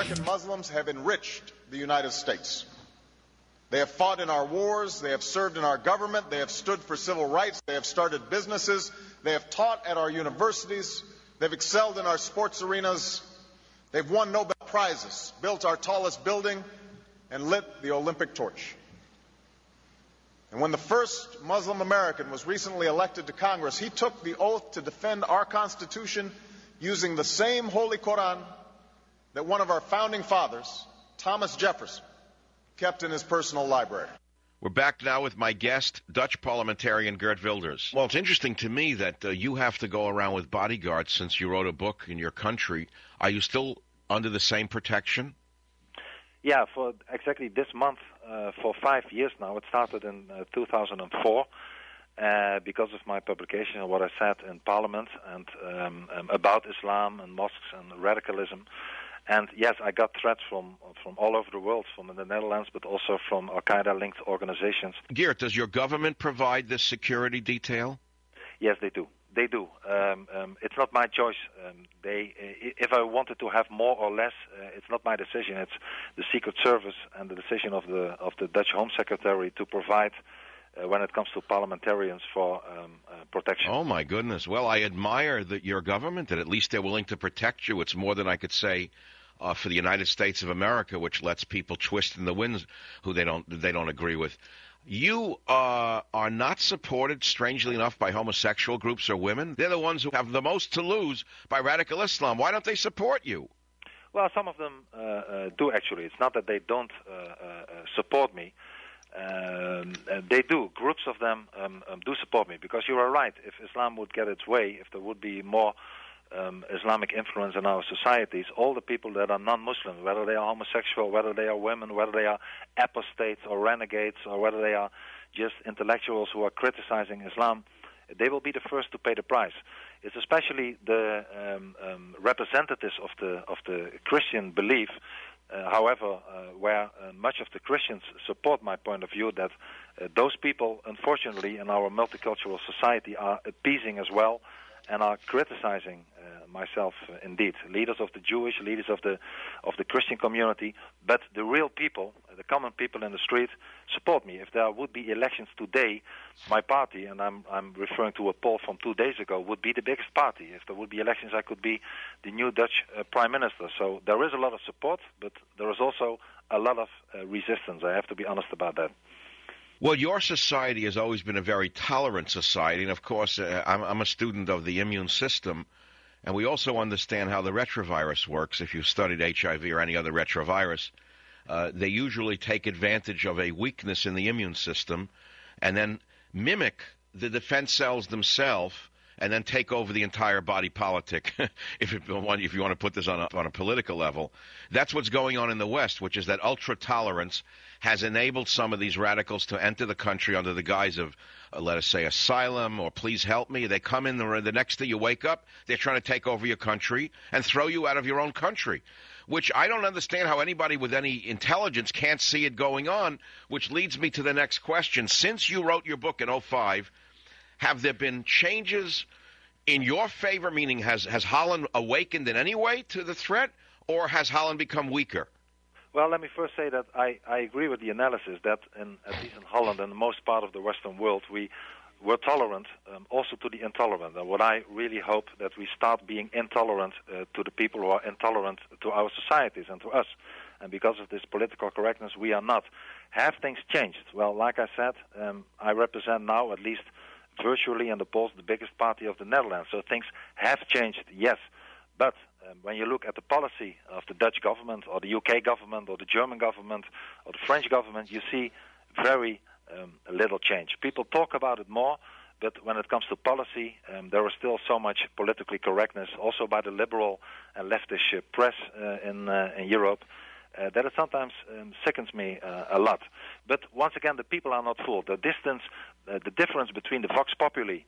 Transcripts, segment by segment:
American Muslims have enriched the United States. They have fought in our wars, they have served in our government, they have stood for civil rights, they have started businesses, they have taught at our universities, they've excelled in our sports arenas, they've won Nobel Prizes, built our tallest building, and lit the Olympic torch. And when the first Muslim American was recently elected to Congress, he took the oath to defend our Constitution using the same Holy Quran that one of our founding fathers, Thomas Jefferson, kept in his personal library. We're back now with my guest, Dutch parliamentarian Geert Wilders. Well, it's interesting to me that you have to go around with bodyguards since you wrote a book in your country. Are you still under the same protection? Yeah, for exactly this month, for 5 years now. It started in 2004 because of my publication and what I said in Parliament and about Islam and mosques and radicalism. And yes, I got threats from all over the world, from the Netherlands, but also from Al-Qaeda-linked organizations. Geert, does your government provide this security detail? Yes, they do. They do. It's not my choice. If I wanted to have more or less, it's not my decision. It's the Secret Service and the decision of the Dutch Home Secretary to provide when it comes to parliamentarians for protection. Oh, my goodness. Well, I admire your government, that at least they're willing to protect you. It's more than I could say for the United States of America, which lets people twist in the wind who they don't agree with. You are not supported, strangely enough, by homosexual groups or women. They're the ones who have the most to lose by radical Islam. Why don't they support you? Well, some of them do, actually. It's not that they don't support me. They do. Groups of them do support me, because you are right. If Islam would get its way, if there would be more Islamic influence in our societies, all the people that are non-Muslim, whether they are homosexual, whether they are women, whether they are apostates or renegades, or whether they are just intellectuals who are criticizing Islam, they will be the first to pay the price. It's especially the representatives of the Christian belief, however, where much of the Christians support my point of view, that those people, unfortunately, in our multicultural society are appeasing as well and are criticizing myself, indeed, leaders of the Jewish, leaders of the Christian community, but the real people, the common people in the street, support me. If there would be elections today, my party, and I'm referring to a poll from 2 days ago, would be the biggest party. If there would be elections, I could be the new Dutch prime minister. So there is a lot of support, but there is also a lot of resistance. I have to be honest about that. Well, your society has always been a very tolerant society, and of course, I'm a student of the immune system, and we also understand how the retrovirus works. If you've studied HIV or any other retrovirus, they usually take advantage of a weakness in the immune system and then mimic the defense cells themselves and then take over the entire body politic, if you want to put this on a political level. That's what's going on in the West, which is that ultra-tolerance has enabled some of these radicals to enter the country under the guise of, let us say, asylum or please help me. They come in the next day you wake up, they're trying to take over your country and throw you out of your own country, which I don't understand how anybody with any intelligence can't see it going on, which leads me to the next question. Since you wrote your book in 2005, have there been changes in your favor, meaning has Holland awakened in any way to the threat, or has Holland become weaker? Well, let me first say that I agree with the analysis that, at least in Holland and most part of the Western world, we're tolerant also to the intolerant. And what I really hope that we start being intolerant to the people who are intolerant to our societies and to us. And because of this political correctness, we are not. Have things changed? Well, like I said, I represent now, at least virtually in the polls, the biggest party of the Netherlands. So things have changed, yes. But when you look at the policy of the Dutch government or the UK government or the German government or the French government, you see very little change. People talk about it more, but when it comes to policy, there is still so much politically correctness, also by the liberal and leftist press in Europe, that it sometimes sickens me a lot. But once again, the people are not fooled. The difference between the Vox Populi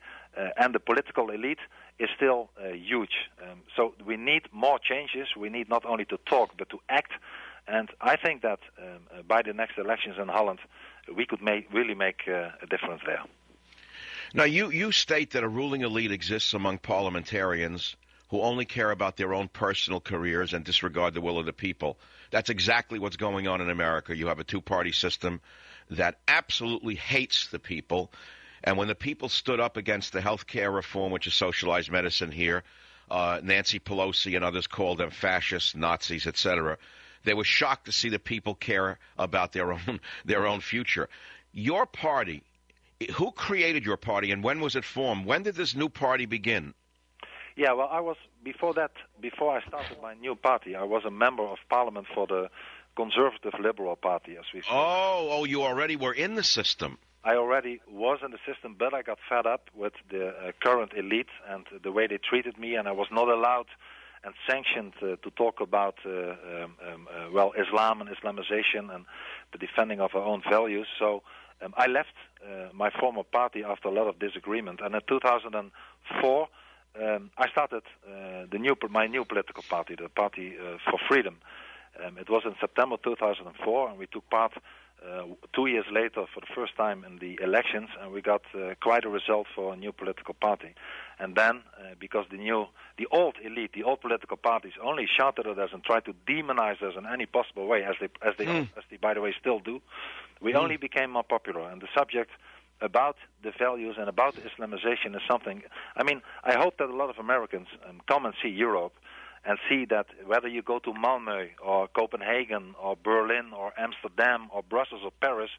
and the political elite is still huge. So we need more changes. We need not only to talk, but to act. And I think that by the next elections in Holland, we could really make a difference there. Now, you state that a ruling elite exists among parliamentarians who only care about their own personal careers and disregard the will of the people. That's exactly what's going on in America. You have a two-party system that absolutely hates the people. And when the people stood up against the health care reform, which is socialized medicine here, Nancy Pelosi and others called them fascists, Nazis, etc., they were shocked to see the people care about their own future. Your party, who created your party and when was it formed? When did this new party begin? Yeah, well, before I started my new party, I was a member of parliament for the Conservative Liberal Party, as we say. Oh, you already were in the system. I already was in the system, but I got fed up with the current elite and the way they treated me, and I was not allowed and sanctioned to talk about, Islam and Islamization and the defending of our own values. So I left my former party after a lot of disagreement, and in 2004, I started my new political party, the Party for Freedom. It was in September 2004, and we took part 2 years later for the first time in the elections, and we got quite a result for a new political party. And then, because the old elite, the old political parties only shouted at us and tried to demonize us in any possible way, as they by the way still do, we only became more popular. And the subject about the values and about Islamization is something. I mean, I hope that a lot of Americans come and see Europe and see that whether you go to Malmö or Copenhagen or Berlin or Amsterdam or Brussels or Paris,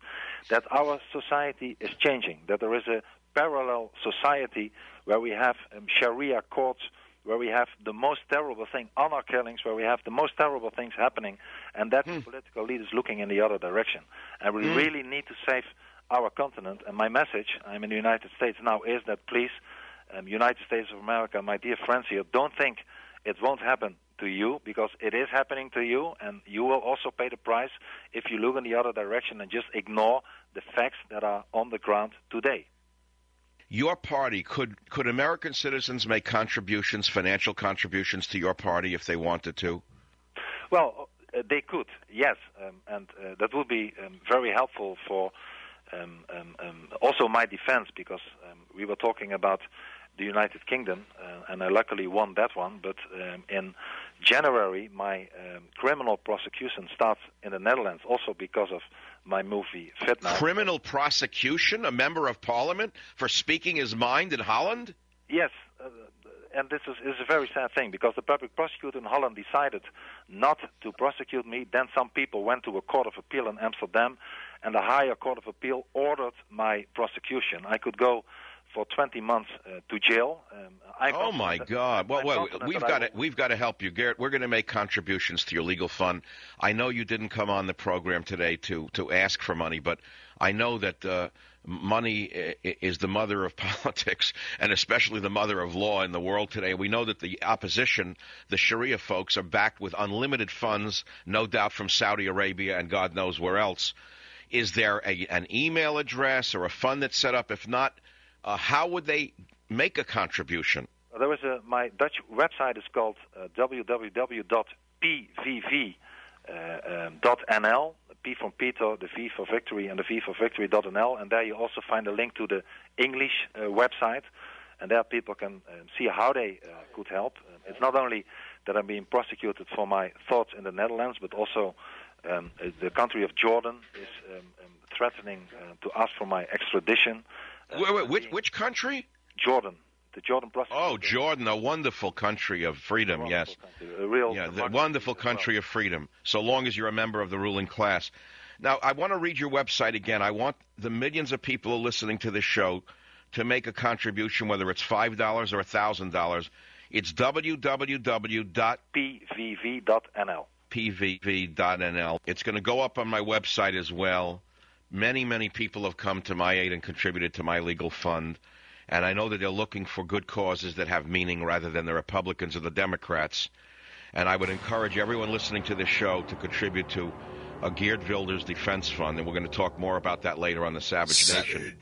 that our society is changing, that there is a parallel society where we have Sharia courts, where we have the most terrible thing, honor killings, where we have the most terrible things happening, and that the political leaders looking in the other direction. And we really need to save our continent. And my message, I'm in the United States now, is that please, United States of America, my dear friends here, don't think it won't happen to you, because it is happening to you, and you will also pay the price if you look in the other direction and just ignore the facts that are on the ground today. Your party, could American citizens make contributions, financial contributions to your party if they wanted to? Well, they could, yes, and that would be very helpful for also my defense, because we were talking about the United Kingdom, and I luckily won that one, but in January my criminal prosecution starts in the Netherlands, also because of my movie Fitna. Criminal prosecution? A member of parliament for speaking his mind in Holland? Yes, and this is a very sad thing, because the public prosecutor in Holland decided not to prosecute me. Then some people went to a court of appeal in Amsterdam, and the higher court of appeal ordered my prosecution. I could go for 20 months to jail. Oh my God! Well, we've got to help you, Geert. We're going to make contributions to your legal fund. I know you didn't come on the program today to ask for money, but I know that money is the mother of politics, and especially the mother of law in the world today. We know that the opposition, the Sharia folks, are backed with unlimited funds, no doubt from Saudi Arabia and God knows where else. Is there an email address or a fund that's set up? If not, how would they make a contribution? There is my Dutch website is called www.pvv.nl. P from Peter, the V for victory, and the V for victory.nl. And there you also find a link to the English website. And there people can see how they could help. It's not only that I'm being prosecuted for my thoughts in the Netherlands, but also the country of Jordan is threatening to ask for my extradition. Wait, which country? Jordan. The Jordan prosecutor. Oh, Jordan, a wonderful country of freedom, yes. The wonderful country of freedom, so long as you're a member of the ruling class. Now, I want to read your website again. I want the millions of people listening to this show to make a contribution, whether it's $5 or $1,000. It's www.pvv.nl. pvv.nl. It's going to go up on my website as well. Many, many people have come to my aid and contributed to my legal fund. And I know that they're looking for good causes that have meaning rather than the Republicans or the Democrats. And I would encourage everyone listening to this show to contribute to a Geert Wilders Defense Fund. And we're going to talk more about that later on the Savage Nation.